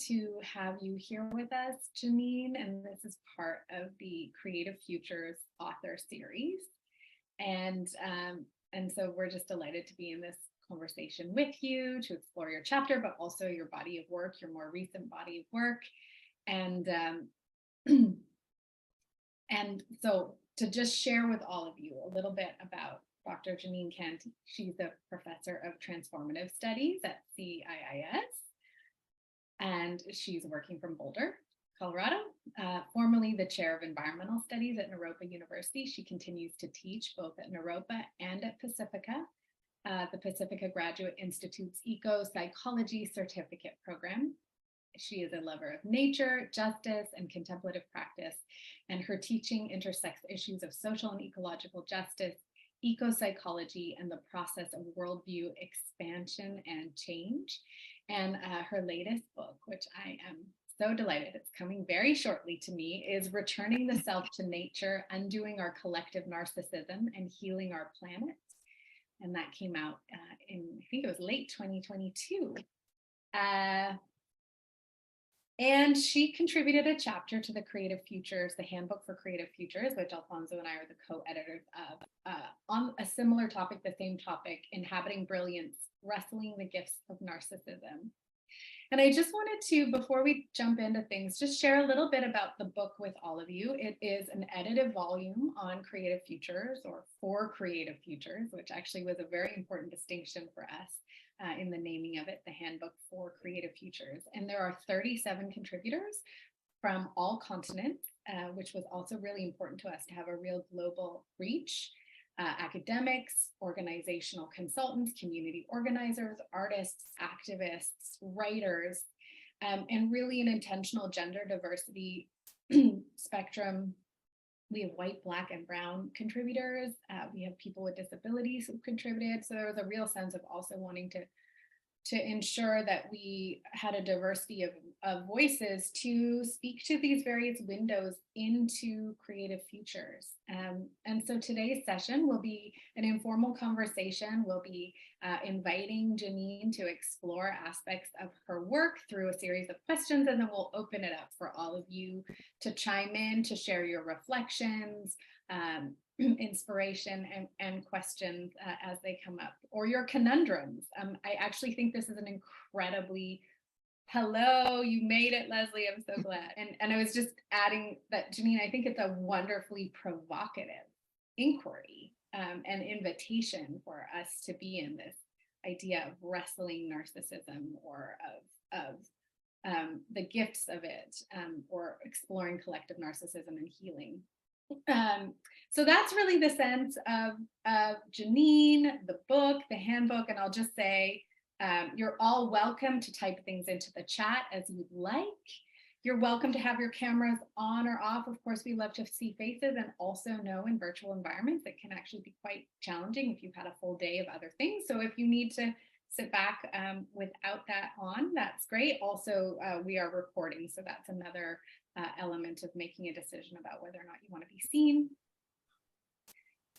to have you here with us, Jeanine, and this is part of the Creative Futures author series. And so we're just delighted to be in this conversation with you to explore your chapter, but also your body of work, your more recent body of work. And and so to just share with all of you a little bit about Dr. Jeanine Canty. She's a professor of transformative studies at CIIS, and she's working from Boulder, Colorado, formerly the chair of environmental studies at Naropa University. She continues to teach both at Naropa and at Pacifica, the Pacifica Graduate Institute's ecopsychology certificate program. She is a lover of nature, justice, and contemplative practice, and her teaching intersects issues of social and ecological justice, ecopsychology, and the process of worldview expansion and change. And her latest book, which I am so delighted it's coming very shortly to me, is Returning the Self to Nature, Undoing Our Collective Narcissism and Healing Our Planet. And that came out in, I think it was late 2022. And she contributed a chapter to the Creative Futures, the Handbook for Creative Futures, which Alfonso and I are the co-editors of, on a similar topic, the same topic, Inhabiting Brilliance, Wrestling the Gifts of Narcissism. And I just wanted to, before we jump into things, just share a little bit about the book with all of you. It is an edited volume on creative futures, or for creative futures, which actually was a very important distinction for us. In the naming of it, the Handbook for Creative Futures. And there are 37 contributors from all continents, which was also really important to us to have a real global reach. Academics, organizational consultants, community organizers, artists, activists, writers, and really an intentional gender diversity spectrum. We have white, Black, and brown contributors. We have people with disabilities who contributed. So there was a real sense of also wanting to ensure that we had a diversity of voices to speak to these various windows into creative futures. And so today's session will be an informal conversation. We'll be inviting Jeanine to explore aspects of her work through a series of questions, and then we'll open it up for all of you to chime in, to share your reflections, inspiration and questions as they come up, or your conundrums. I actually think this is an incredibly, hello, you made it, Leslie, I'm so glad. And I was just adding that, Jeanine, I think it's a wonderfully provocative inquiry and invitation for us to be in this idea of wrestling narcissism, or of the gifts of it, or exploring collective narcissism and healing. So that's really the sense of Jeanine, the book, the handbook, and I'll just say you're all welcome to type things into the chat as you'd like. You're welcome to have your cameras on or off. Of course, we love to see faces, and also know in virtual environments it can actually be quite challenging if you've had a full day of other things. So if you need to sit back without that on, that's great. Also, we are recording, so that's another element of making a decision about whether or not you want to be seen.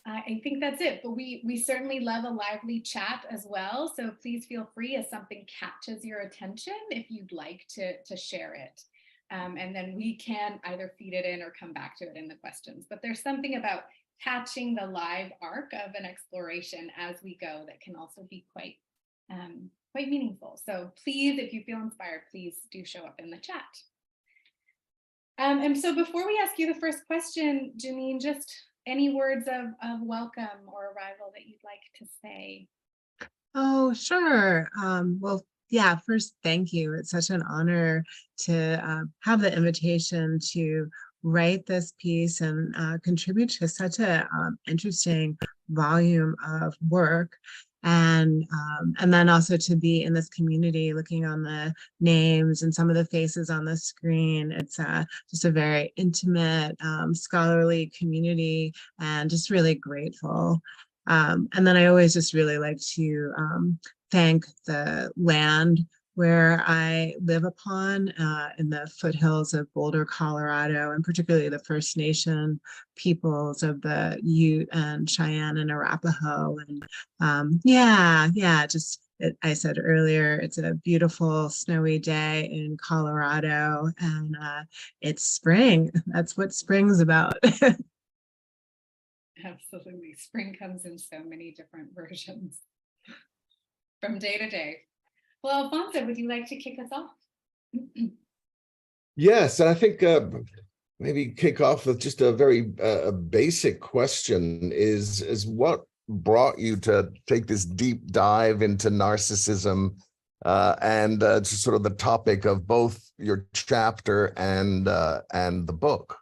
I think that's it, but we certainly love a lively chat as well. So please feel free, as something catches your attention, if you'd like to share it. And then we can either feed it in or come back to it in the questions. But there's something about catching the live arc of an exploration as we go that can also be quite meaningful. So please, if you feel inspired, please do show up in the chat. And so before we ask you the first question, Jeanine, just any words of welcome or arrival that you'd like to say? Oh, sure. Well, yeah, first, thank you. It's such an honor to have the invitation to write this piece and contribute to such a interesting volume of work. And then also to be in this community, looking on the names and some of the faces on the screen. It's just a very intimate, scholarly community, and just really grateful. And then I always just really like to thank the land where I live upon in the foothills of Boulder, Colorado, and particularly the First Nation peoples of the Ute and Cheyenne and Arapaho. And just I said earlier, it's a beautiful snowy day in Colorado, and it's spring. That's what spring's about. Absolutely. Spring comes in so many different versions from day to day. Well, Alfonso, would you like to kick us off? Yes, and I think maybe kick off with just a very basic question is what brought you to take this deep dive into narcissism and just sort of the topic of both your chapter and the book?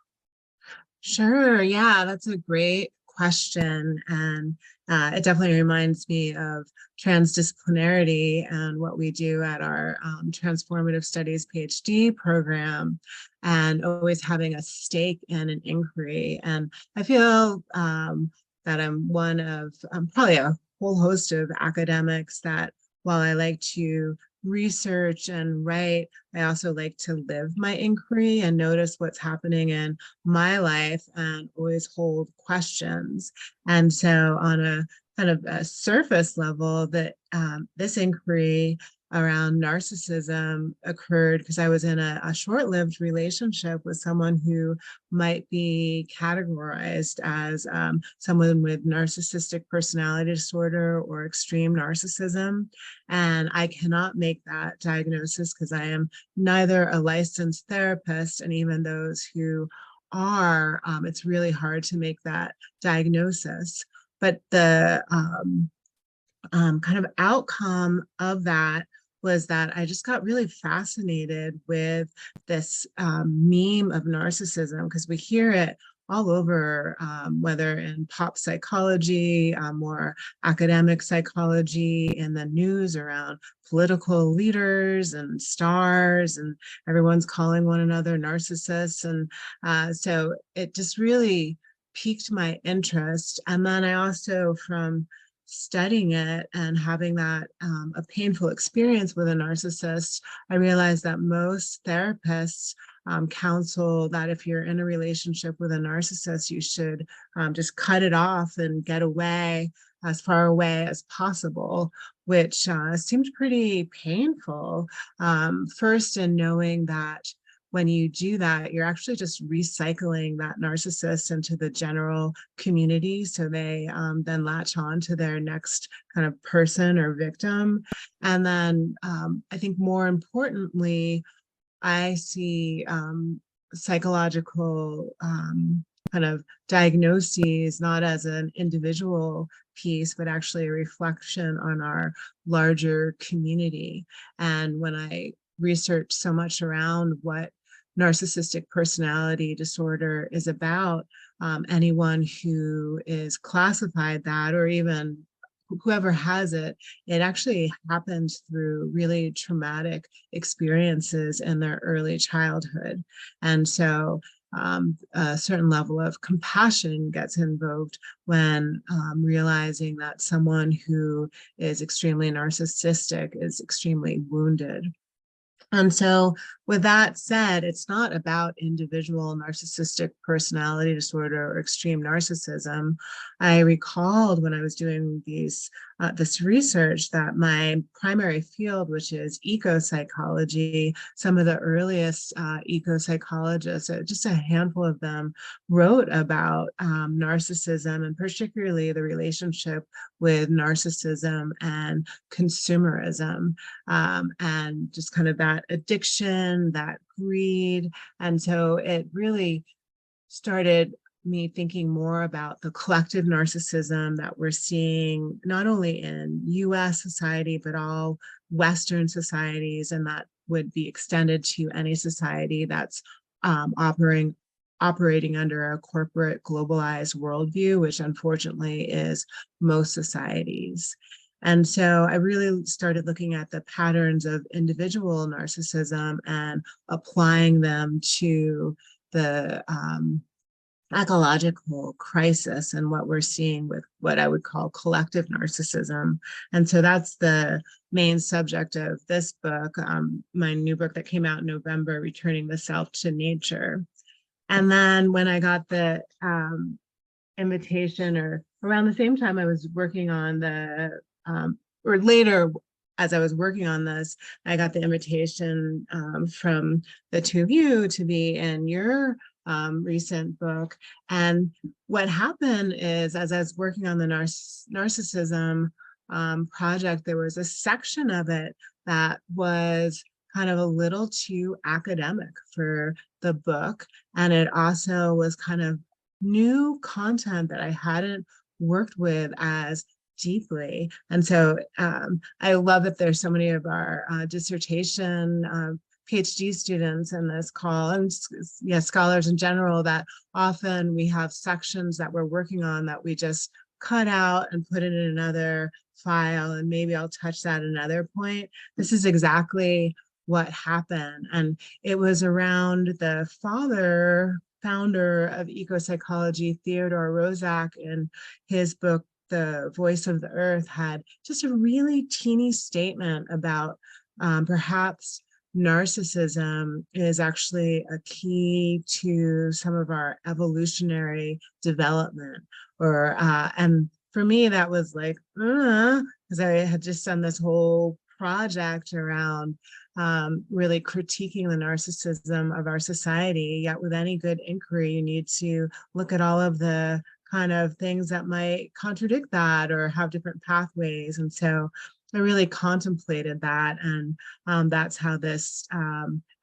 Sure. Yeah, that's a great question. And it definitely reminds me of transdisciplinarity and what we do at our Transformative Studies PhD program, and always having a stake in an inquiry. And I feel that I'm one of probably a whole host of academics that, while I like to research and write, I also like to live my inquiry and notice what's happening in my life and always hold questions. And so on a kind of a surface level, that this inquiry around narcissism occurred because I was in a short-lived relationship with someone who might be categorized as someone with narcissistic personality disorder or extreme narcissism. And I cannot make that diagnosis because I am neither a licensed therapist, and even those who are, it's really hard to make that diagnosis. But the kind of outcome of that was that I just got really fascinated with this meme of narcissism, because we hear it all over, whether in pop psychology, more academic psychology, in the news around political leaders and stars, and everyone's calling one another narcissists. And so it just really piqued my interest. And then I also, from studying it and having that a painful experience with a narcissist, I realized that most therapists counsel that if you're in a relationship with a narcissist, you should just cut it off and get away, as far away as possible, which seemed pretty painful. First, in knowing that when you do that, you're actually just recycling that narcissist into the general community. So they then latch on to their next kind of person or victim. And then I think more importantly, I see psychological kind of diagnoses not as an individual piece, but actually a reflection on our larger community. And when I researched so much around what narcissistic personality disorder is about, anyone who is classified that, or even whoever has it, it actually happens through really traumatic experiences in their early childhood. And so a certain level of compassion gets invoked when realizing that someone who is extremely narcissistic is extremely wounded. And so with that said, it's not about individual narcissistic personality disorder or extreme narcissism. I recalled when I was doing this research that my primary field, which is ecopsychology, some of the earliest ecopsychologists, just a handful of them, wrote about narcissism, and particularly the relationship with narcissism and consumerism, and just kind of that addiction, that greed. And so it really started me thinking more about the collective narcissism that we're seeing not only in US society, but all Western societies, and that would be extended to any society that's operating under a corporate globalized worldview, which unfortunately is most societies. And so I really started looking at the patterns of individual narcissism and applying them to the ecological crisis and what we're seeing with what I would call collective narcissism. And so that's the main subject of this book, my new book that came out in November, Returning the Self to Nature. And then when I got the invitation, or around the same time I was working on the, or later as I was working on this, I got the invitation from the two of you to be in your recent book. And what happened is, as I was working on the narcissism project, there was a section of it that was kind of a little too academic for the book. And it also was kind of new content that I hadn't worked with as deeply. And so I love that there's so many of our dissertation PhD students in this call, and scholars in general, that often we have sections that we're working on that we just cut out and put it in another file, and maybe I'll touch that another point. This is exactly what happened. And it was around the founder of ecopsychology, Theodore Roszak, in his book, The Voice of the Earth, had just a really teeny statement about perhaps narcissism is actually a key to some of our evolutionary development. And for me, that was like, because I had just done this whole project around really critiquing the narcissism of our society. Yet with any good inquiry, you need to look at all of the kind of things that might contradict that or have different pathways. And so I really contemplated that. And that's how this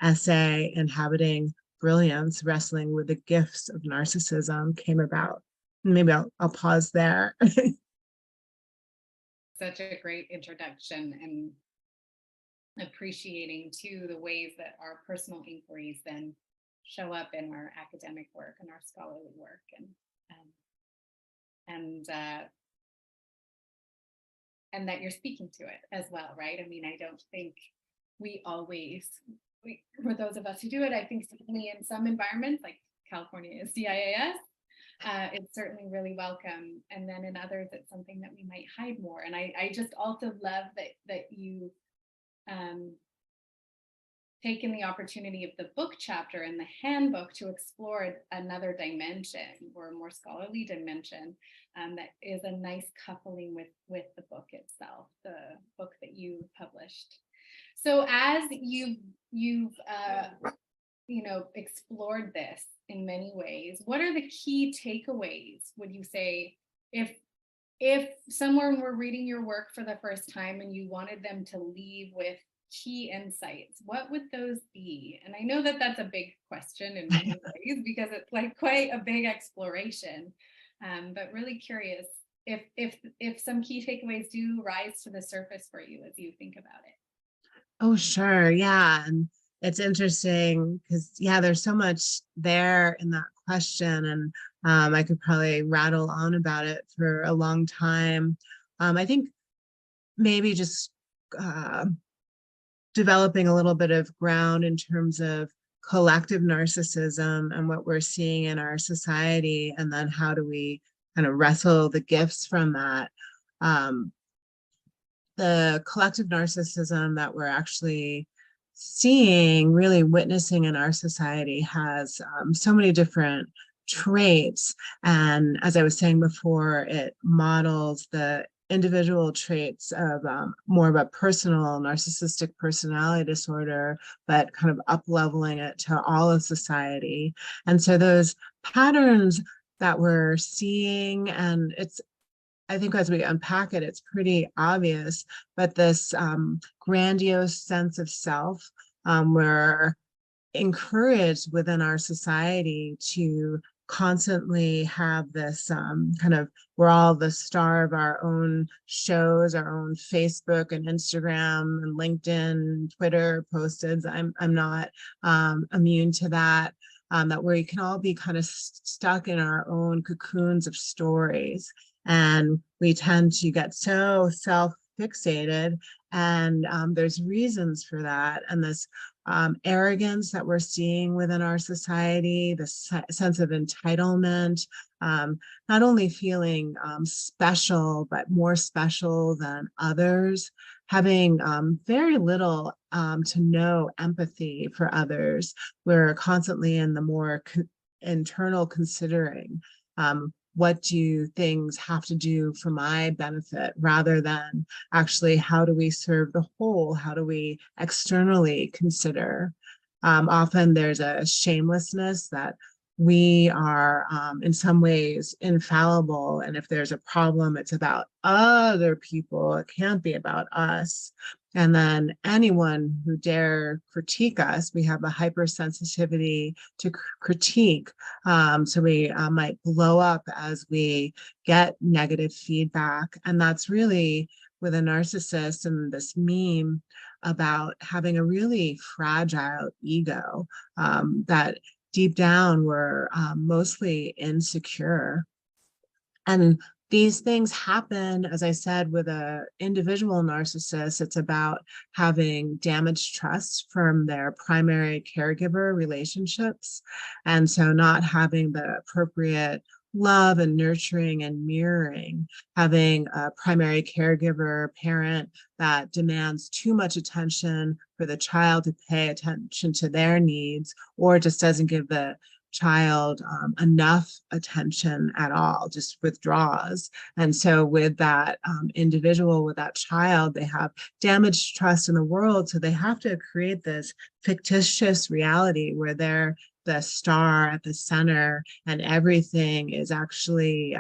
essay, Inhabiting Brilliance, Wrestling with the Gifts of Narcissism, came about. Maybe I'll pause there. Such a great introduction, and appreciating too the ways that our personal inquiries then show up in our academic work and our scholarly work, and that you're speaking to it as well, right? I mean, I don't think for those of us who do it, I think certainly in some environments like California is CIIS, it's certainly really welcome. And then in others, it's something that we might hide more. And I just also love that you taken the opportunity of the book chapter and the handbook to explore another dimension, or a more scholarly dimension, that is a nice coupling with the book itself, the book that you published. So as you've explored this in many ways, what are the key takeaways, would you say, if someone were reading your work for the first time and you wanted them to leave with key insights, what would those be? And I know that that's a big question in many ways, because it's like quite a big exploration, but really curious if some key takeaways do rise to the surface for you as you think about it. Oh, sure. Yeah. And it's interesting because, there's so much there in that question. And I could probably rattle on about it for a long time. I think maybe just developing a little bit of ground in terms of collective narcissism and what we're seeing in our society, and then how do we kind of wrestle the gifts from that. The collective narcissism that we're actually seeing, really witnessing in our society, has so many different traits. And as I was saying before, it models the individual traits of more of a personal narcissistic personality disorder, but kind of up-leveling it to all of society. And so those patterns that we're seeing, and I think as we unpack it, it's pretty obvious, but this grandiose sense of self, we're encouraged within our society to constantly have this kind of, we're all the star of our own shows, our own Facebook and Instagram and LinkedIn, Twitter posts. I'm not immune to that. That we can all be kind of stuck in our own cocoons of stories. And we tend to get so self-fixated, and there's reasons for that. And this arrogance that we're seeing within our society, the sense of entitlement, not only feeling special, but more special than others, having very little to no empathy for others. We're constantly in the more internal considering. what do things have to do for my benefit, rather than actually how do we serve the whole? How do we externally consider? Often there's a shamelessness that we are in some ways infallible, and if there's a problem, it's about other people. It can't be about us. And then anyone who dare critique us, we have a hypersensitivity to critique. So we might blow up as we get negative feedback. And that's really, with a narcissist and this meme about having a really fragile ego, that deep down we're mostly insecure. And these things happen, as I said, with an individual narcissist. It's about having damaged trust from their primary caregiver relationships. And so not having the appropriate love and nurturing and mirroring, having a primary caregiver parent that demands too much attention for the child to pay attention to their needs, or just doesn't give the child enough attention at all, just withdraws. And so with that individual, with that child, they have damaged trust in the world. So they have to create this fictitious reality where they're the star at the center and everything is actually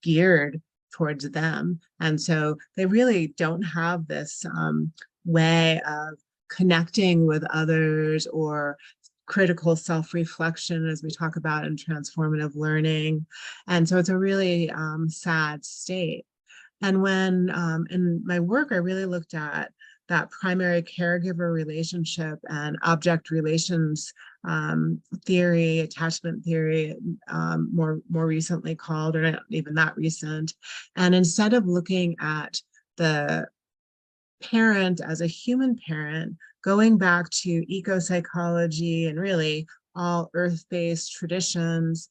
geared towards them. And so they really don't have this way of connecting with others or critical self-reflection, as we talk about in transformative learning. And so it's a really sad state. And when in my work, I really looked at that primary caregiver relationship and object relations theory, attachment theory, more recently called, or not even that recent. And instead of looking at the parent as a human parent, going back to ecopsychology and really all earth-based traditions,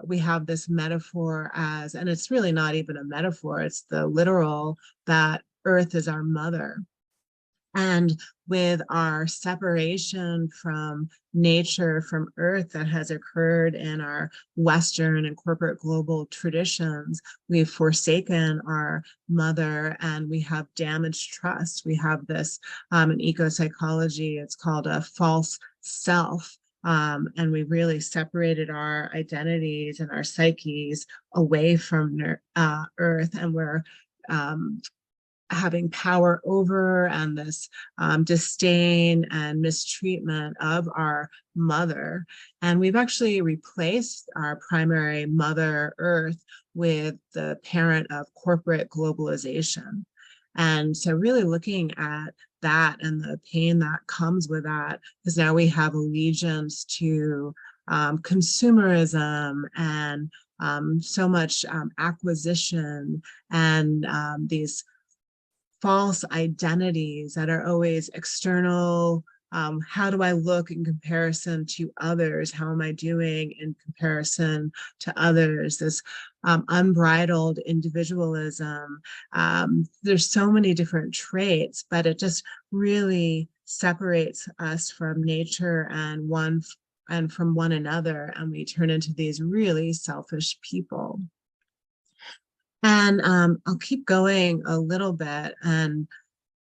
we have this metaphor as, and it's really not even a metaphor, it's the literal, that earth is our mother. And with our separation from nature, from earth, that has occurred in our Western and corporate global traditions, we've forsaken our mother and we have damaged trust. We have this in eco-psychology, it's called a false self. And we really separated our identities and our psyches away from earth, and we're having power over and this disdain and mistreatment of our mother. And we've actually replaced our primary mother, Earth, with the parent of corporate globalization. And so really looking at that and the pain that comes with that, because now we have allegiance to consumerism and so much acquisition and these false identities that are always external. How do I look in comparison to others? How am I doing in comparison to others? This unbridled individualism. There's so many different traits, but it just really separates us from nature and from one another, and we turn into these really selfish people. And I'll keep going a little bit. And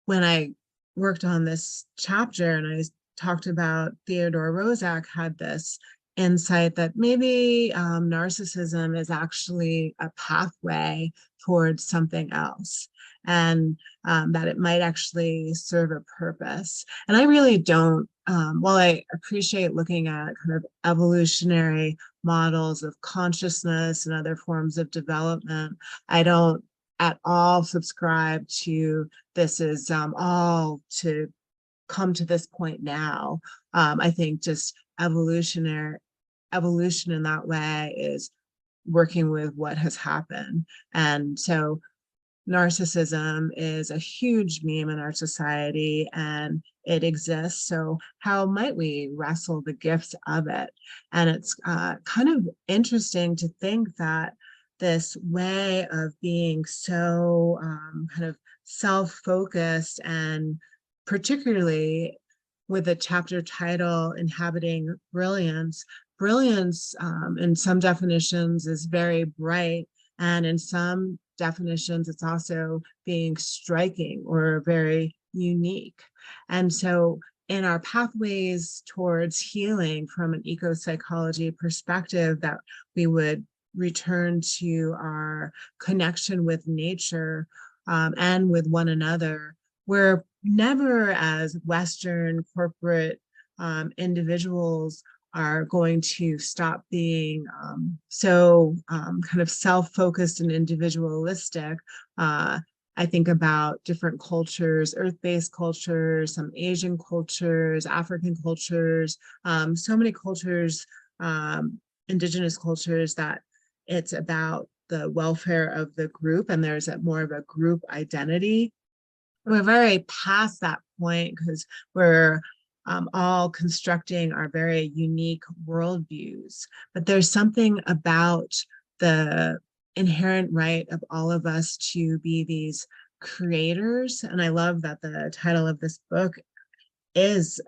when I worked on this chapter and I talked about Theodore Roszak, had this insight that maybe narcissism is actually a pathway towards something else, and that it might actually serve a purpose. And I really don't, while I appreciate looking at kind of evolutionary models of consciousness and other forms of development, I don't at all subscribe to this is all to come to this point now. I think just evolution in that way is working with what has happened. And so narcissism is a huge meme in our society and it exists. So how might we wrestle the gifts of it? And it's kind of interesting to think that this way of being so kind of self-focused, and particularly with the chapter title Inhabiting Brilliance, brilliance in some definitions is very bright, and in some definitions, it's also being striking or very unique. And so in our pathways towards healing from an ecopsychology perspective, that we would return to our connection with nature and with one another. We're never, as Western corporate individuals, are going to stop being so kind of self-focused and individualistic. I think about different cultures, earth-based cultures, some Asian cultures, African cultures, so many cultures, indigenous cultures, that it's about the welfare of the group, and there's more of a group identity. We're very past that point because we're all constructing our very unique worldviews. But there's something about the inherent right of all of us to be these creators. And I love that the title of this book is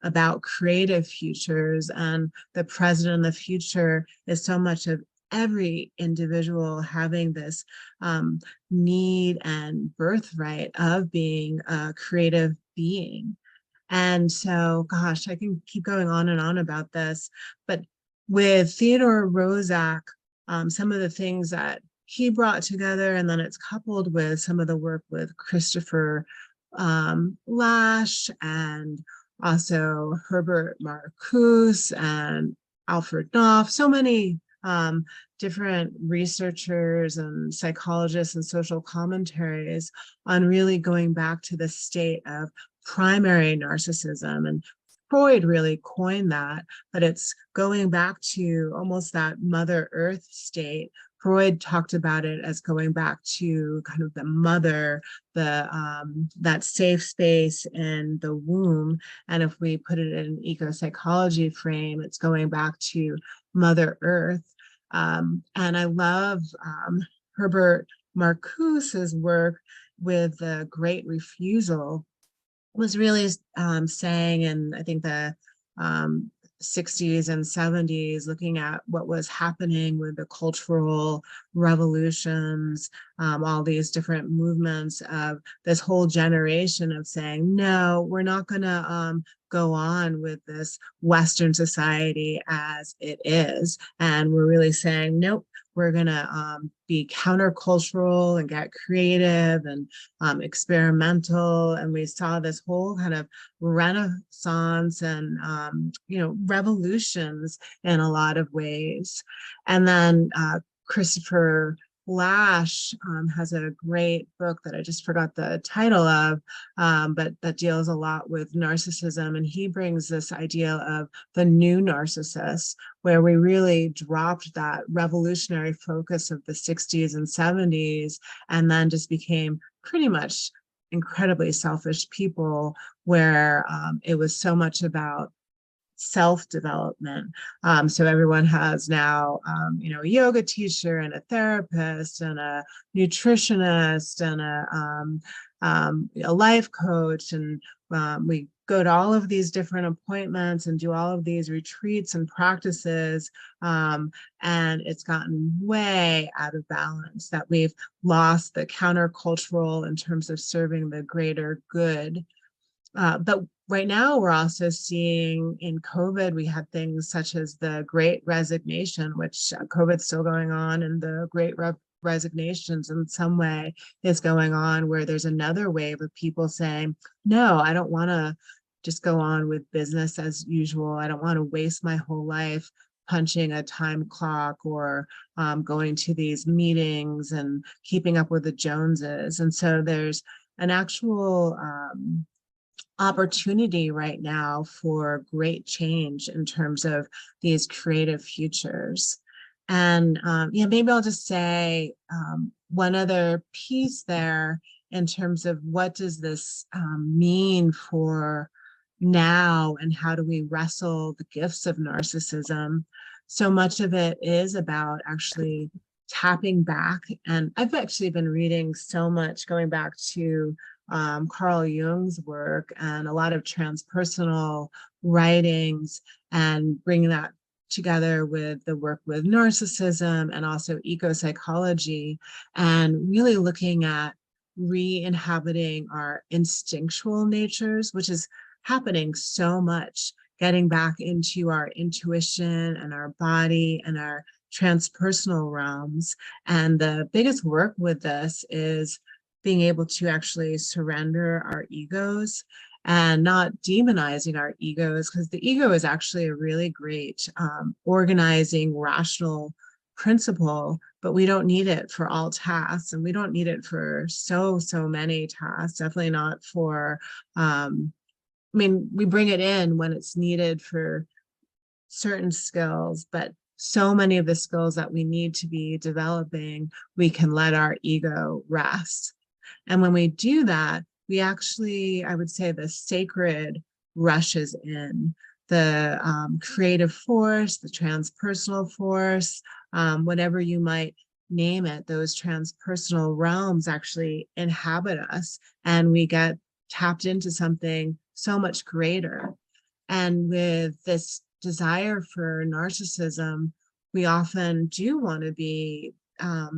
about creative futures, and the present and the future is so much of every individual having this need and birthright of being a creative being. And so, gosh, I can keep going on and on about this, but with Theodore Roszak, some of the things that he brought together, and then it's coupled with some of the work with Christopher Lasch, and also Herbert Marcuse and Alfred Knopf, so many different researchers and psychologists and social commentaries on really going back to the state of primary narcissism. And Freud really coined that, but it's going back to almost that Mother Earth state. Freud talked about it as going back to kind of the mother, that safe space in the womb. And if we put it in an eco-psychology frame, it's going back to Mother Earth. And I love Herbert Marcuse's work with the Great Refusal, was really saying, and I think the 60s and 70s, looking at what was happening with the cultural revolutions, all these different movements of this whole generation of saying, no, we're not going to go on with this Western society as it is. And we're really saying, nope, we're going to be countercultural and get creative and experimental. And we saw this whole kind of renaissance and, revolutions in a lot of ways. And then Christopher Lasch has a great book that I just forgot the title of, but that deals a lot with narcissism. And he brings this idea of the new narcissist, where we really dropped that revolutionary focus of the 60s and 70s, and then just became pretty much incredibly selfish people, where it was so much about self-development. So everyone has now, a yoga teacher and a therapist and a nutritionist and a life coach. And we go to all of these different appointments and do all of these retreats and practices. And it's gotten way out of balance, that we've lost the countercultural in terms of serving the greater good. But right now, we're also seeing in COVID, we had things such as the Great Resignation, which COVID's still going on, and the Great Resignations in some way is going on, where there's another wave of people saying, no, I don't want to just go on with business as usual. I don't want to waste my whole life punching a time clock or going to these meetings and keeping up with the Joneses. And so there's an actual opportunity right now for great change in terms of these creative futures. And maybe I'll just say one other piece there in terms of what does this mean for now, and how do we wrestle the gifts of narcissism? So much of it is about actually tapping back. And I've actually been reading so much, going back to Carl Jung's work and a lot of transpersonal writings, and bringing that together with the work with narcissism and also ecopsychology, and really looking at re-inhabiting our instinctual natures, which is happening so much, getting back into our intuition and our body and our transpersonal realms. And the biggest work with this is being able to actually surrender our egos and not demonizing our egos, because the ego is actually a really great organizing, rational principle, but we don't need it for all tasks, and we don't need it for so many tasks. Definitely not for, I mean, we bring it in when it's needed for certain skills, but so many of the skills that we need to be developing, we can let our ego rest. And when we do that, we actually, I would say, the sacred rushes in, the creative force, the transpersonal force, whatever you might name it, those transpersonal realms actually inhabit us, and we get tapped into something so much greater. And with this desire for narcissism, we often do want to be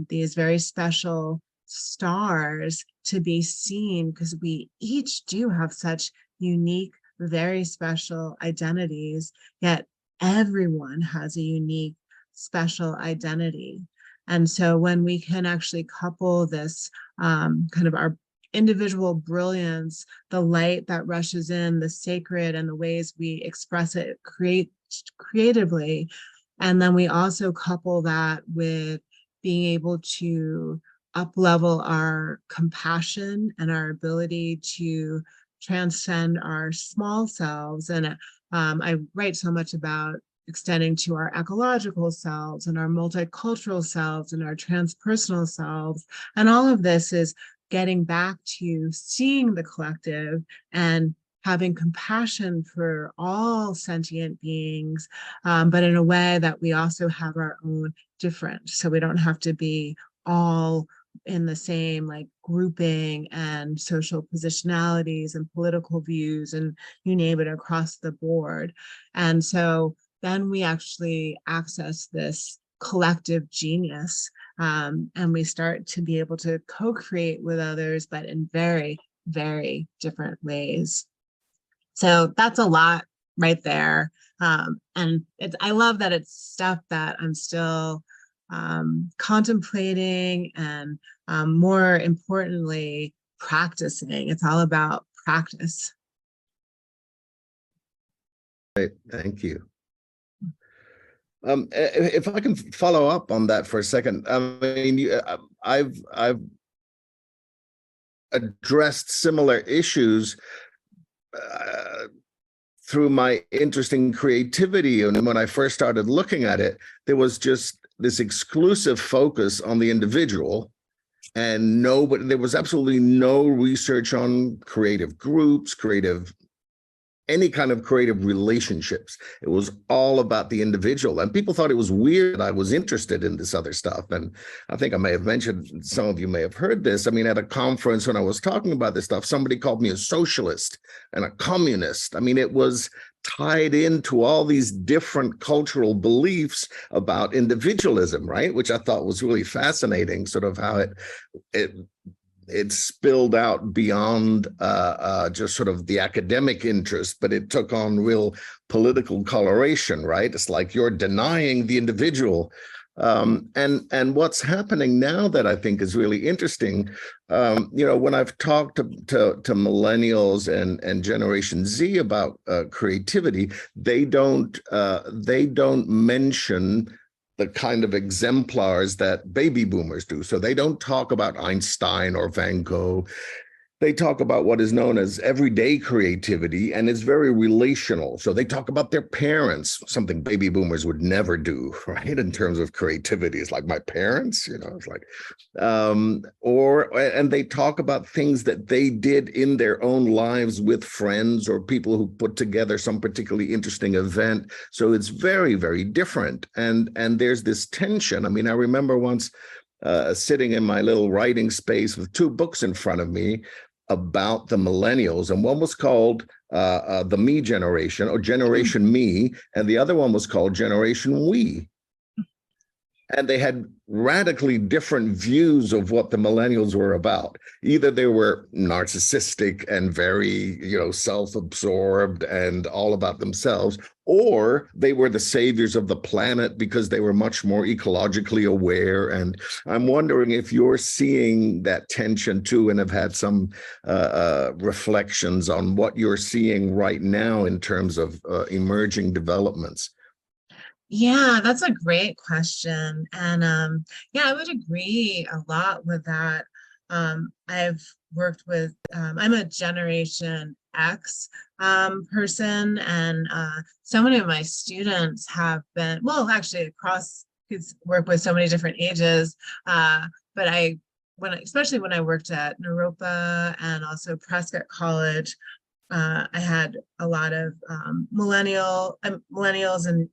these very special stars to be seen, because we each do have such unique, very special identities, yet everyone has a unique, special identity. And so when we can actually couple this kind of our individual brilliance, the light that rushes in, the sacred, and the ways we express it creatively, and then we also couple that with being able to up-level our compassion and our ability to transcend our small selves. And I write so much about extending to our ecological selves and our multicultural selves and our transpersonal selves. And all of this is getting back to seeing the collective and having compassion for all sentient beings, but in a way that we also have our own different. So we don't have to be all in the same like grouping and social positionalities and political views and you name it across the board. And so then we actually access this collective genius, and we start to be able to co-create with others, but in very, very different ways. So that's a lot right there. And I love that it's stuff that I'm still contemplating and more importantly, practicing. It's all about practice. Great, thank you. If I can follow up on that for a second, I mean, I've addressed similar issues through my interesting creativity. And when I first started looking at it, there was just this exclusive focus on the individual, and there was absolutely no research on creative groups, any kind of creative relationships. It was all about the individual. And people thought it was weird that I was interested in this other stuff. And I think I may have mentioned, some of you may have heard this. I mean, at a conference when I was talking about this stuff, somebody called me a socialist and a communist. I mean, it was tied into all these different cultural beliefs about individualism, right? Which I thought was really fascinating, sort of how it spilled out beyond just sort of the academic interest, but it took on real political coloration, right? It's like you're denying the individual. And what's happening now that I think is really interesting, when I've talked to millennials and Generation Z about creativity, they don't mention the kind of exemplars that baby boomers do. So they don't talk about Einstein or Van Gogh. They talk about what is known as everyday creativity, and it's very relational. So they talk about their parents, something baby boomers would never do, right? In terms of creativity, it's like my parents, it's like, and they talk about things that they did in their own lives with friends or people who put together some particularly interesting event. So it's very, very different. And there's this tension. I mean, I remember once sitting in my little writing space with two books in front of me about the millennials, and one was called the me generation, or Generation Me, and the other one was called Generation We. And they had radically different views of what the millennials were about. Either they were narcissistic and very, self-absorbed and all about themselves, or they were the saviors of the planet because they were much more ecologically aware. And I'm wondering if you're seeing that tension too, and have had some reflections on what you're seeing right now in terms of emerging developments. Yeah, that's a great question. And yeah, I would agree a lot with that. I've worked with, I'm a Generation X person, and so many of my students have been, well, actually across, work with so many different ages, but especially when I worked at Naropa and also Prescott College, I had a lot of millennials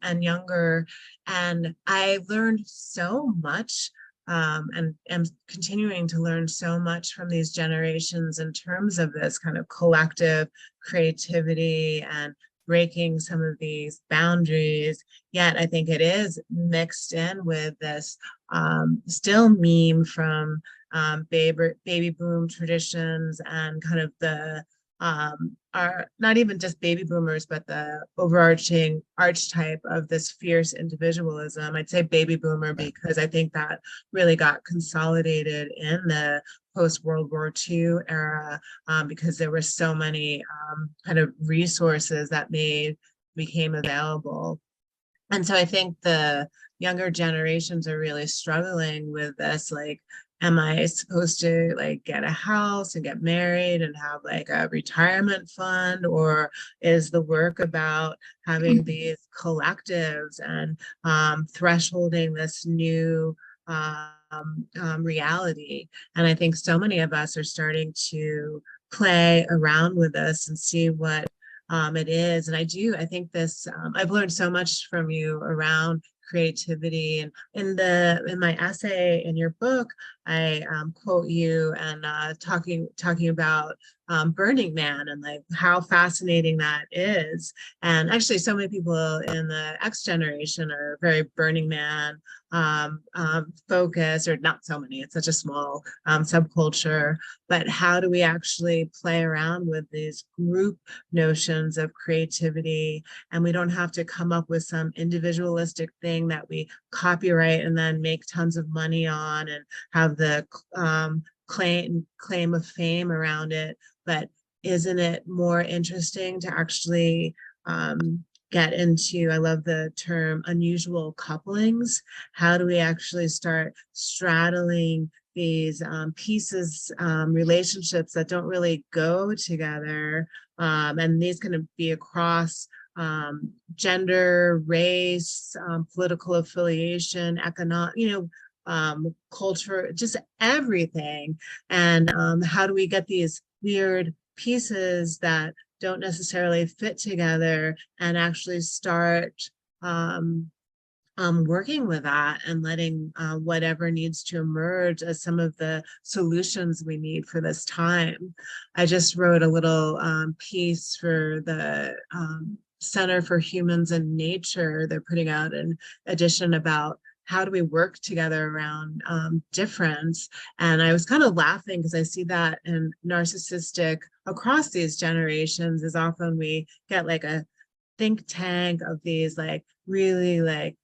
and younger, and I learned so much, and am continuing to learn so much from these generations in terms of this kind of collective creativity and breaking some of these boundaries. Yet I think it is mixed in with this still meme from baby boom traditions and kind of the are not even just baby boomers, but the overarching archetype of this fierce individualism. I'd say baby boomer because I think that really got consolidated in the post-World War II era, because there were so many kind of resources that became available. And so I think the younger generations are really struggling with this, like, am I supposed to like get a house and get married and have like a retirement fund, or is the work about having these collectives and thresholding this new reality? And I think so many of us are starting to play around with this and see what it is. And I think this, I've learned so much from you around creativity. And in my essay in your book, I quote you and talking about Burning Man and like how fascinating that is. And actually, so many people in the X generation are very Burning Man focused, or not so many. It's such a small subculture. But how do we actually play around with these group notions of creativity? And we don't have to come up with some individualistic thing that we copyright and then make tons of money on and have the claim of fame around it. But isn't it more interesting to actually get into, I love the term unusual couplings. How do we actually start straddling these pieces, relationships that don't really go together? And these can be across gender, race, political affiliation, economic, culture, just everything. And how do we get these weird pieces that don't necessarily fit together and actually start working with that and letting whatever needs to emerge as some of the solutions we need for this time. I just wrote a little piece for the Center for Humans and Nature. They're putting out an edition about how do we work together around difference. And I was kind of laughing because I see that in narcissistic across these generations is often we get like a think tank of these like really like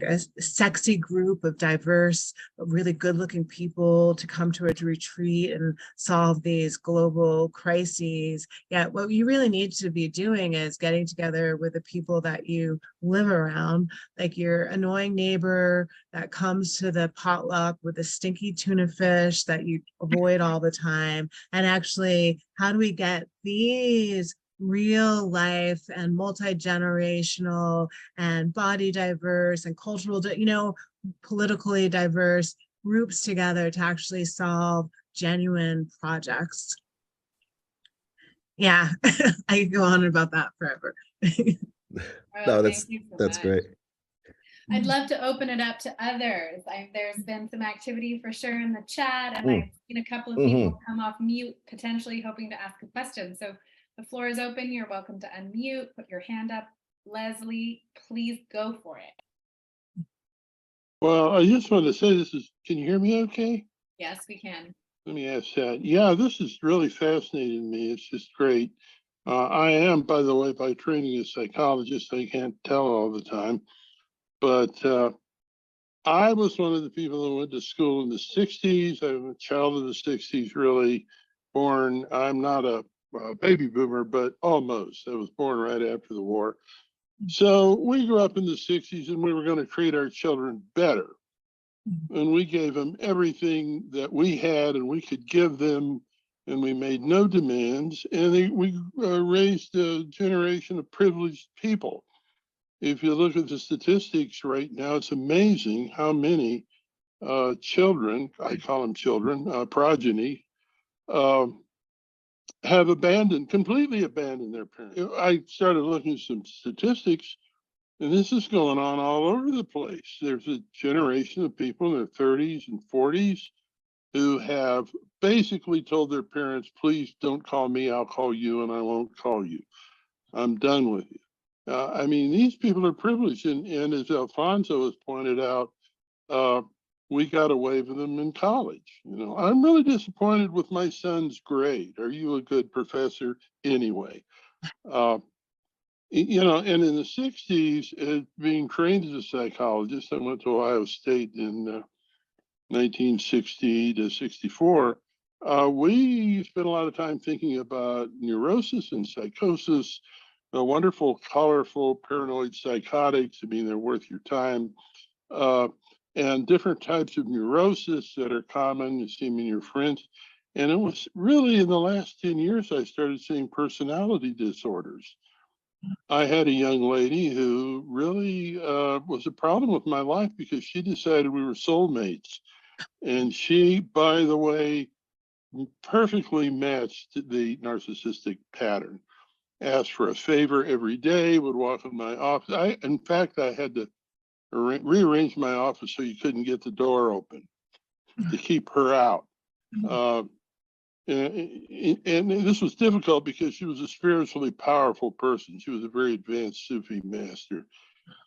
a sexy group of diverse, really good looking people to come to a retreat and solve these global crises. Yet what you really need to be doing is getting together with the people that you live around, like your annoying neighbor that comes to the potluck with a stinky tuna fish that you avoid all the time. And actually, how do we get these real life and multi-generational and body diverse and cultural, politically diverse groups together to actually solve genuine projects? Yeah, I could go on about that forever. No, that's great. I'd love to open it up to others. There's been some activity for sure in the chat, and I've seen a couple of people come off mute, potentially hoping to ask a question. So The floor is open. You're welcome to unmute, put your hand up. Leslie, please go for it. Well, I just want to say can you hear me okay? Yes, we can. Let me ask that. Yeah, this is really fascinating to me. It's just great. I am, by the way, by training a psychologist. I can't tell all the time, but I was one of the people that went to school in the 60s. I'm a child of the 60s, really born. I'm not a baby boomer, but almost. I was born right after the war. So we grew up in the 60s and we were going to treat our children better. And we gave them everything that we had and we could give them, and we made no demands. And we raised a generation of privileged people. If you look at the statistics right now, it's amazing how many children, I call them children, progeny, have completely abandoned their parents. I started looking at some statistics, and this is going on all over the place. There's a generation of people in their 30s and 40s who have basically told their parents, please don't call me, I'll call you, and I won't call you. I'm done with you. I mean, these people are privileged, and as Alfonso has pointed out, we got away with them in college. You know, I'm really disappointed with my son's grade. Are you a good professor anyway? You know, and in the 60s, being trained as a psychologist, I went to Ohio State in 1960 to 64. We spent a lot of time thinking about neurosis and psychosis, wonderful, colorful, paranoid psychotics. I mean, they're worth your time. And different types of neurosis that are common, you see them in your friends. And it was really in the last 10 years, I started seeing personality disorders. I had a young lady who really was a problem with my life because she decided we were soulmates. And she, by the way, perfectly matched the narcissistic pattern. Asked for a favor every day, would walk in my office. In fact, I had to rearrange my office so you couldn't get the door open to keep her out. And this was difficult because she was a spiritually powerful person. She was a very advanced Sufi master.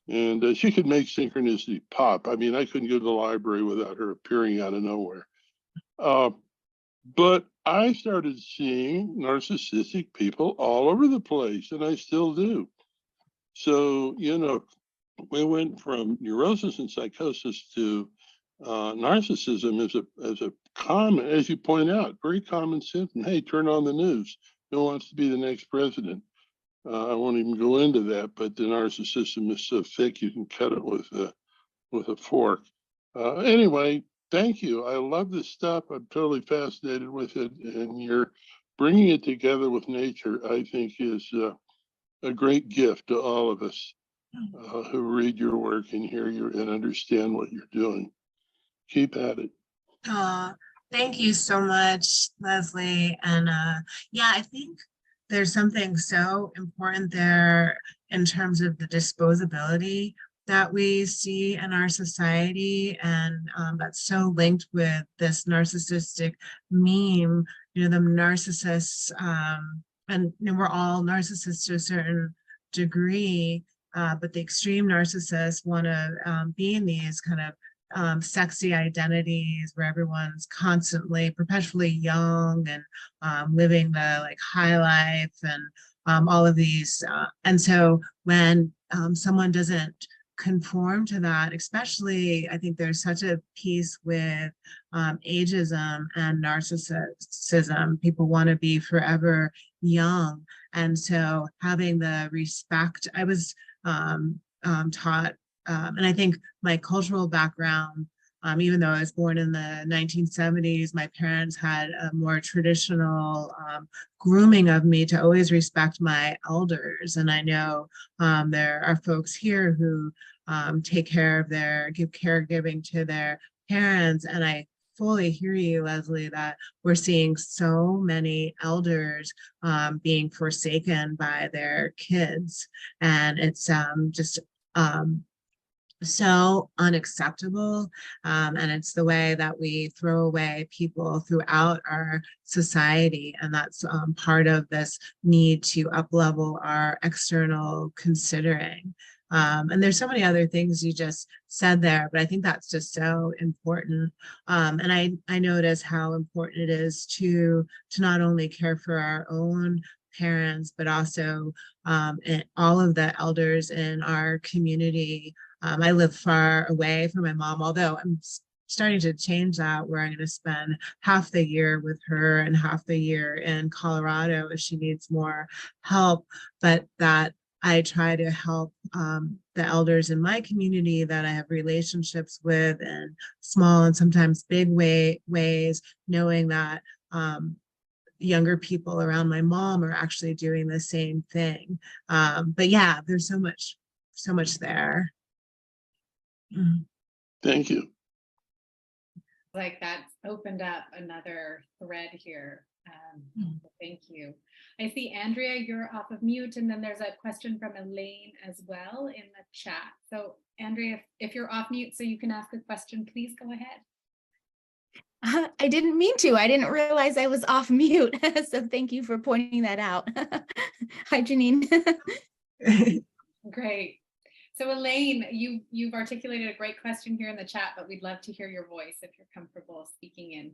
And she could make synchronicity pop. I mean, I couldn't go to the library without her appearing out of nowhere. But I started seeing narcissistic people all over the place, and I still do. So, you know, we went from neurosis and psychosis to narcissism as a common, as you point out, very common symptom. Hey, turn on the news. Who wants to be the next president? I won't even go into that, but the narcissism is so thick you can cut it with a fork. Anyway, thank you. I love this stuff. I'm totally fascinated with it, and you're bringing it together with nature. I think is a great gift to all of us who read your work and hear you and understand what you're doing. Keep at it. Thank you so much, Leslie. And yeah, I think there's something so important there in terms of the disposability that we see in our society, and that's so linked with this narcissistic meme. You know, the narcissists, and you know, we're all narcissists to a certain degree, but the extreme narcissists want to be in these kind of sexy identities where everyone's constantly, perpetually young and living the like high life and all of these. And so when someone doesn't conform to that, especially, I think there's such a piece with ageism and narcissism. People want to be forever young. And so having the respect, I was taught, and I think my cultural background, even though I was born in the 1970s, my parents had a more traditional grooming of me to always respect my elders. And I know there are folks here who take care of give caregiving to their parents. And I fully hear you, Leslie, that we're seeing so many elders being forsaken by their kids. And it's just so unacceptable. And it's the way that we throw away people throughout our society. And that's part of this need to up-level our external considering. And there's so many other things you just said there, but I think that's just so important. And I notice how important it is to not only care for our own parents, but also all of the elders in our community. I live far away from my mom, although I'm starting to change that, where I'm going to spend half the year with her and half the year in Colorado if she needs more help. But that I try to help the elders in my community that I have relationships with in small and sometimes big ways, knowing that younger people around my mom are actually doing the same thing. But yeah, there's so much there. Thank you. Like that's opened up another thread here. Thank you. I see Andrea, you're off of mute, and then there's a question from Elaine as well in the chat. So Andrea, if you're off mute so you can ask a question, please go ahead. I didn't mean to. I didn't realize I was off mute. So thank you for pointing that out. Hi, Jeanine. Great. So Elaine, you've articulated a great question here in the chat, but we'd love to hear your voice if you're comfortable speaking in.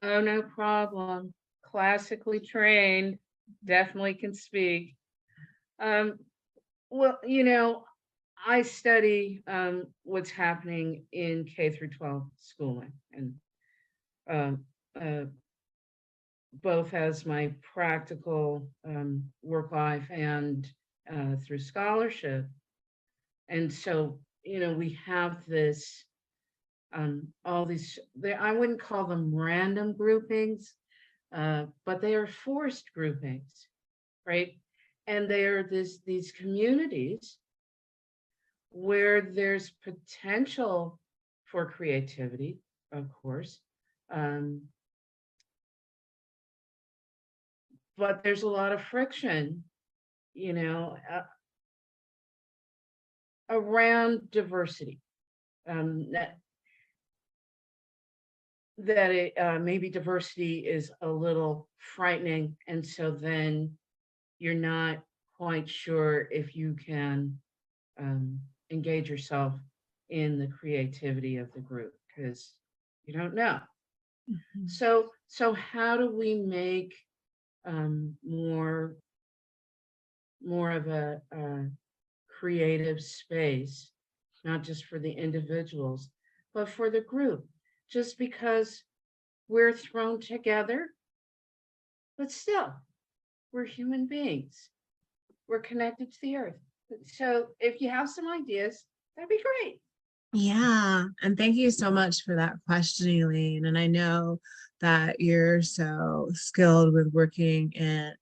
Oh, no problem. Classically trained, definitely can speak. Well, you know, I study what's happening in K through 12 schooling, and both as my practical work life and through scholarship. And so, you know, we have this, all these, I wouldn't call them random groupings, but they are forced groupings, right? And they are these communities where there's potential for creativity, of course, but there's a lot of friction, you know, around diversity. Maybe diversity is a little frightening, and so then you're not quite sure if you can engage yourself in the creativity of the group because you don't know. Mm-hmm. So how do we make more of a creative space, not just for the individuals, but for the group? Just because we're thrown together, but still, we're human beings. We're connected to the earth. So if you have some ideas, that'd be great. Yeah, and thank you so much for that question, Elaine. And I know that you're so skilled with working in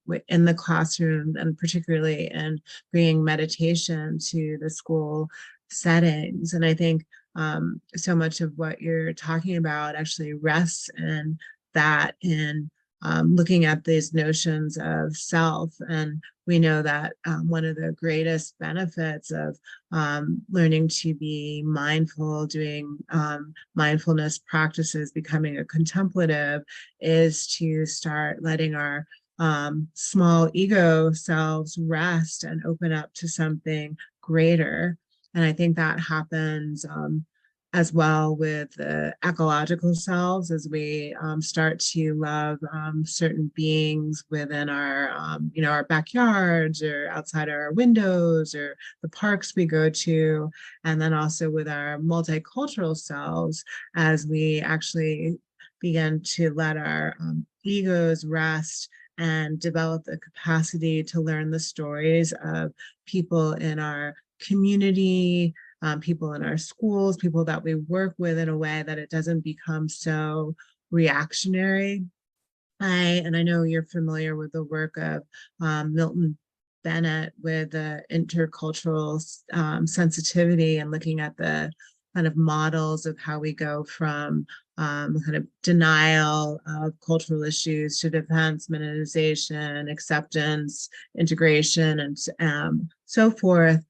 the classroom, and particularly in bringing meditation to the school settings. And I think so much of what you're talking about actually rests in that, in looking at these notions of self. And we know that one of the greatest benefits of learning to be mindful, doing mindfulness practices, becoming a contemplative, is to start letting our small ego selves rest and open up to something greater. And I think that happens as well with the ecological selves, as we start to love certain beings within our, our backyards or outside our windows or the parks we go to. And then also with our multicultural selves, as we actually begin to let our egos rest and develop the capacity to learn the stories of people in our community, people in our schools, people that we work with, in a way that it doesn't become so reactionary. I know you're familiar with the work of Milton Bennett with the intercultural sensitivity, and looking at the kind of models of how we go from kind of denial of cultural issues to defense, minimization, acceptance, integration, and so forth.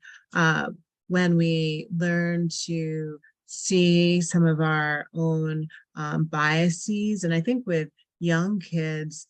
when we learn to see some of our own biases. And I think with young kids,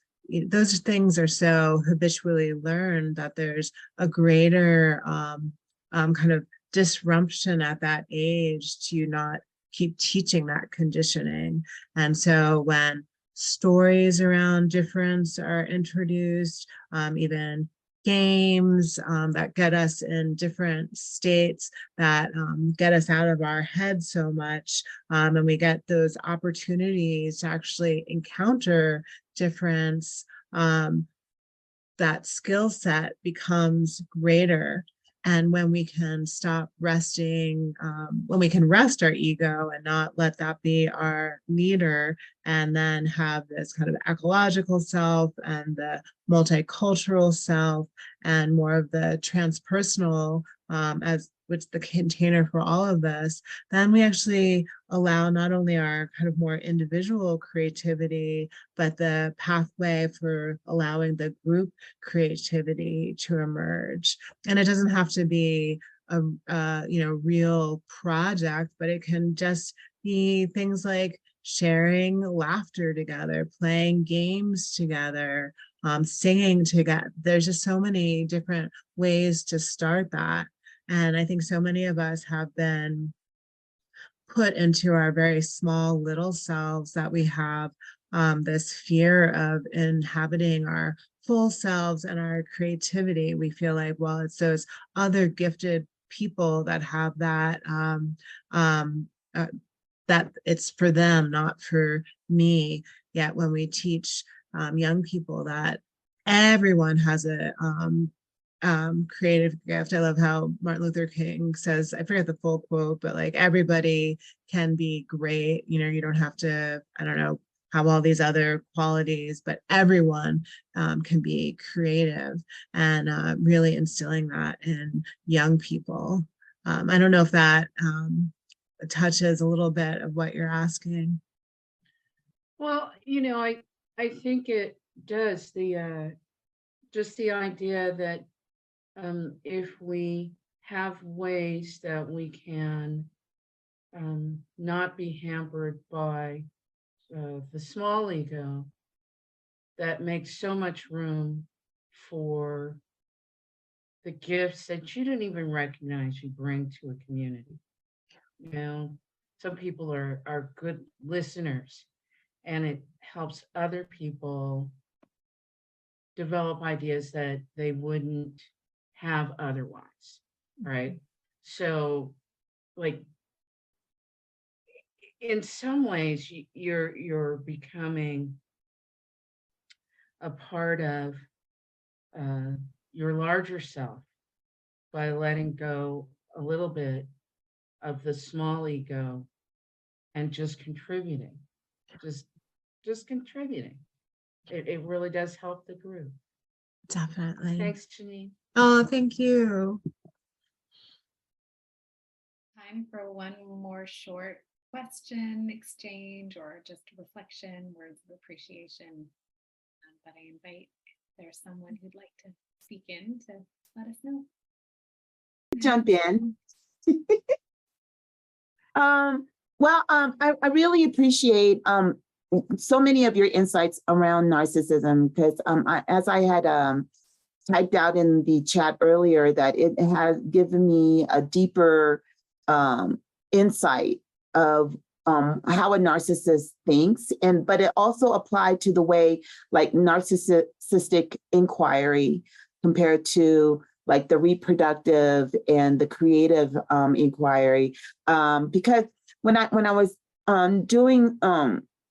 those things are so habitually learned that there's a greater kind of disruption at that age to not keep teaching that conditioning. And so when stories around difference are introduced, even games that get us in different states, that get us out of our head so much, and we get those opportunities to actually encounter difference, that skill set becomes greater. And when we can stop resting, when we can rest our ego and not let that be our leader, and then have this kind of ecological self and the multicultural self and more of the transpersonal as which the container for all of this, then we actually allow not only our kind of more individual creativity, but the pathway for allowing the group creativity to emerge. And it doesn't have to be a real project, but it can just be things like sharing laughter together, playing games together, singing together. There's just so many different ways to start that. And I think so many of us have been put into our very small little selves that we have this fear of inhabiting our full selves and our creativity. We feel like, well, it's those other gifted people that have that, that it's for them, not for me. Yet when we teach young people that everyone has a creative gift. I love how Martin Luther King says, I forget the full quote, but like everybody can be great. You don't have to, I don't know, have all these other qualities, but everyone can be creative, and really instilling that in young people. I don't know if that touches a little bit of what you're asking. Well, I think it does. Just the idea that if we have ways that we can not be hampered by the small ego, that makes so much room for the gifts that you didn't even recognize you bring to a community. Some people are good listeners, and it helps other people develop ideas that they wouldn't have otherwise, right? So, like, in some ways, you're becoming a part of your larger self by letting go a little bit of the small ego and just contributing, just contributing. It really does help the group. Definitely. Thanks, Jeanine. Oh, thank you. Time for one more short question exchange, or just reflection, words of appreciation. But I invite if there's someone who'd like to speak in to let us know. Jump in. I really appreciate so many of your insights around narcissism, because as I had typed out in the chat earlier, that it has given me a deeper insight of how a narcissist thinks, but it also applied to the way like narcissistic inquiry compared to like the reproductive and the creative inquiry, because when I was doing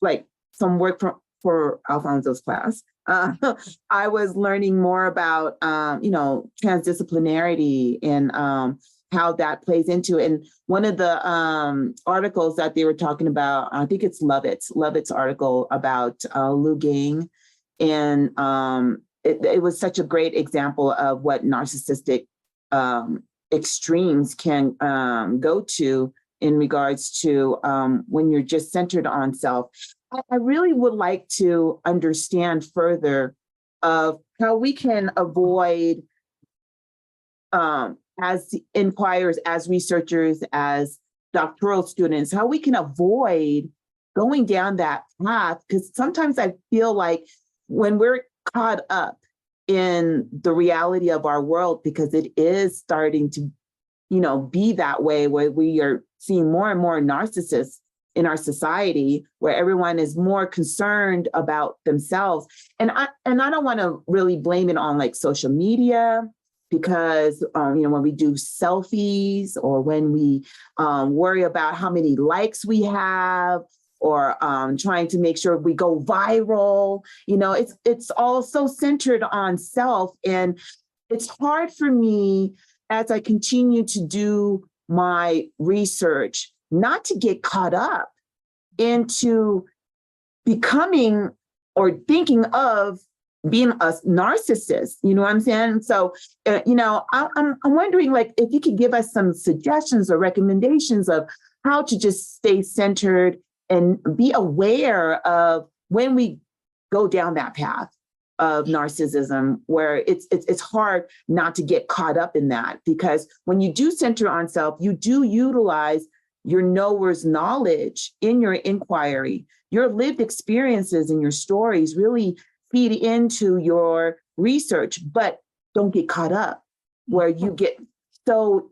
like some work for Alfonso's class, I was learning more about transdisciplinarity and how that plays into it. And one of the articles that they were talking about, I think it's Lovett's article about Lou Gang, and it was such a great example of what narcissistic extremes can go to in regards to when you're just centered on self. I really would like to understand further of how we can avoid as inquirers, as researchers, as doctoral students, how we can avoid going down that path. Because sometimes I feel like when we're caught up in the reality of our world, because it is starting to, be that way, where we are seeing more and more narcissists in our society, where everyone is more concerned about themselves. And I don't want to really blame it on like social media, because when we do selfies, or when we worry about how many likes we have, or trying to make sure we go viral, it's all so centered on self. And it's hard for me, as I continue to do my research, not to get caught up into becoming or thinking of being a narcissist. You know what I'm saying? So, I'm wondering, like, if you could give us some suggestions or recommendations of how to just stay centered and be aware of when we go down that path of narcissism, where it's hard not to get caught up in that. Because when you do center on self, you do utilize your knower's knowledge in your inquiry. Your lived experiences and your stories really feed into your research, but don't get caught up where you get so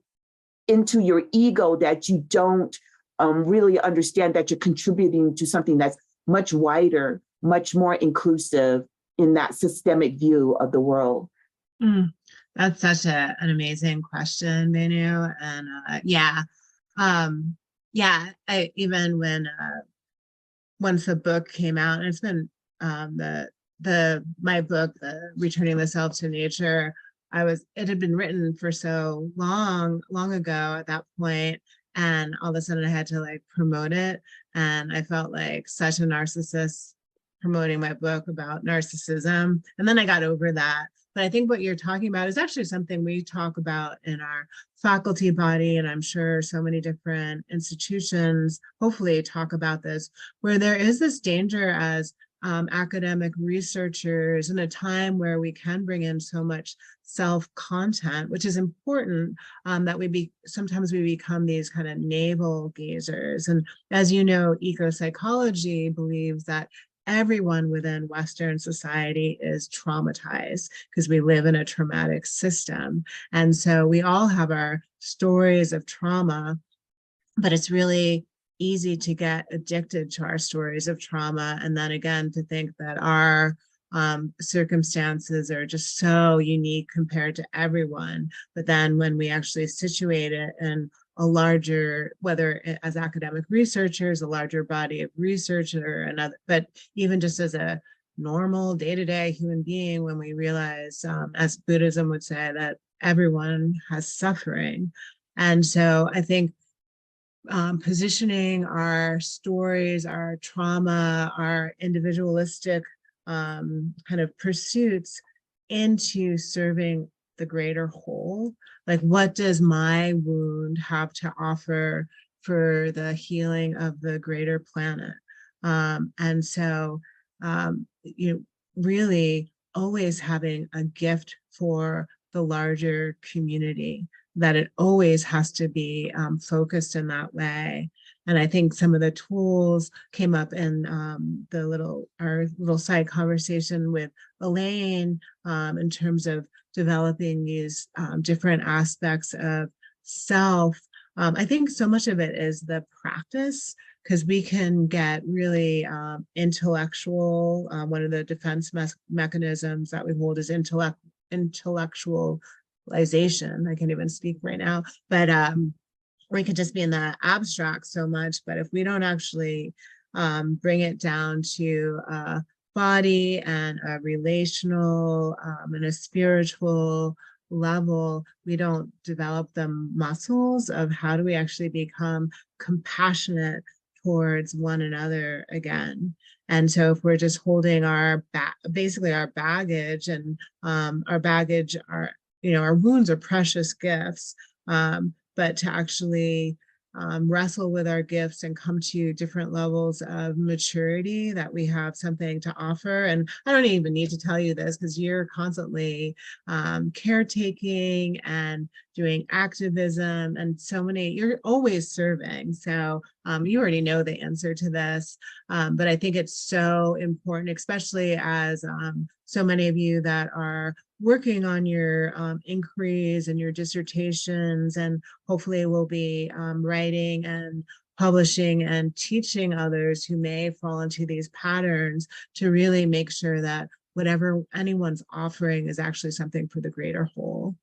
into your ego that you don't really understand that you're contributing to something that's much wider, much more inclusive in that systemic view of the world. That's such an amazing question, Manu. And I even when once the book came out, and it's been my book, the Returning the Self to Nature, it had been written for so long ago at that point, and all of a sudden I had to like promote it, and I felt like such a narcissist promoting my book about narcissism. And then I got over that. But I think what you're talking about is actually something we talk about in our faculty body, and I'm sure so many different institutions hopefully talk about this, where there is this danger as academic researchers in a time where we can bring in so much self-content, which is important, that sometimes we become these kind of navel gazers. And as you know, ecopsychology believes that everyone within Western society is traumatized because we live in a traumatic system. And so we all have our stories of trauma, but it's really easy to get addicted to our stories of trauma. And then again, to think that our circumstances are just so unique compared to everyone. But then when we actually situate it in a larger, whether as academic researchers, a larger body of research, or another, but even just as a normal day-to-day human being, when we realize, as Buddhism would say, that everyone has suffering. And so I think positioning our stories, our trauma, our individualistic kind of pursuits into serving the greater whole. Like, what does my wound have to offer for the healing of the greater planet? And so, really always having a gift for the larger community, that it always has to be focused in that way. And I think some of the tools came up in our little side conversation with Elaine in terms of developing these different aspects of self. I think so much of it is the practice, because we can get really intellectual. One of the defense mechanisms that we hold is intellectualization. I can't even speak right now, but we could just be in the abstract so much. But if we don't actually bring it down to a body and a relational and a spiritual level, we don't develop the muscles of how do we actually become compassionate towards one another again. And so if we're just holding basically our baggage, and our baggage, our wounds are precious gifts, but to actually wrestle with our gifts and come to different levels of maturity, that we have something to offer. And I don't even need to tell you this, because you're constantly caretaking and doing activism, and so many, you're always serving. So you already know the answer to this, but I think it's so important, especially as so many of you that are working on your inquiries and your dissertations, and hopefully will be writing and publishing and teaching others who may fall into these patterns, to really make sure that whatever anyone's offering is actually something for the greater whole.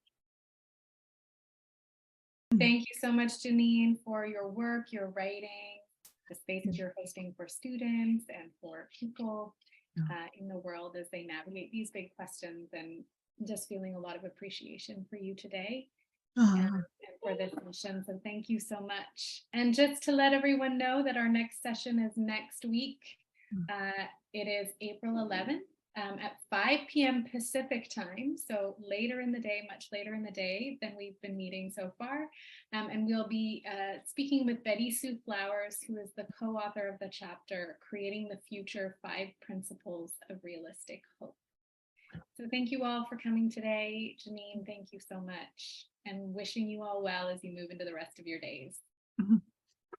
Thank you so much, Jeanine, for your work, your writing, the spaces you're hosting for students and for people in the world as they navigate these big questions, and just feeling a lot of appreciation for you today. And for this mission. So thank you so much. And just to let everyone know that our next session is next week. It is April 11th at 5 p.m. Pacific time. So later in the day, much later in the day than we've been meeting so far. And we'll be speaking with Betty Sue Flowers, who is the co-author of the chapter, Creating the Future, 5 Principles of Realistic Hope. So thank you all for coming today. Jeanine, thank you so much. And wishing you all well as you move into the rest of your days.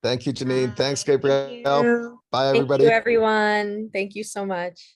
Thank you, Jeanine. Thanks, Thank Gabrielle. you. Bye, Thank everybody. you, everyone. Thank you so much.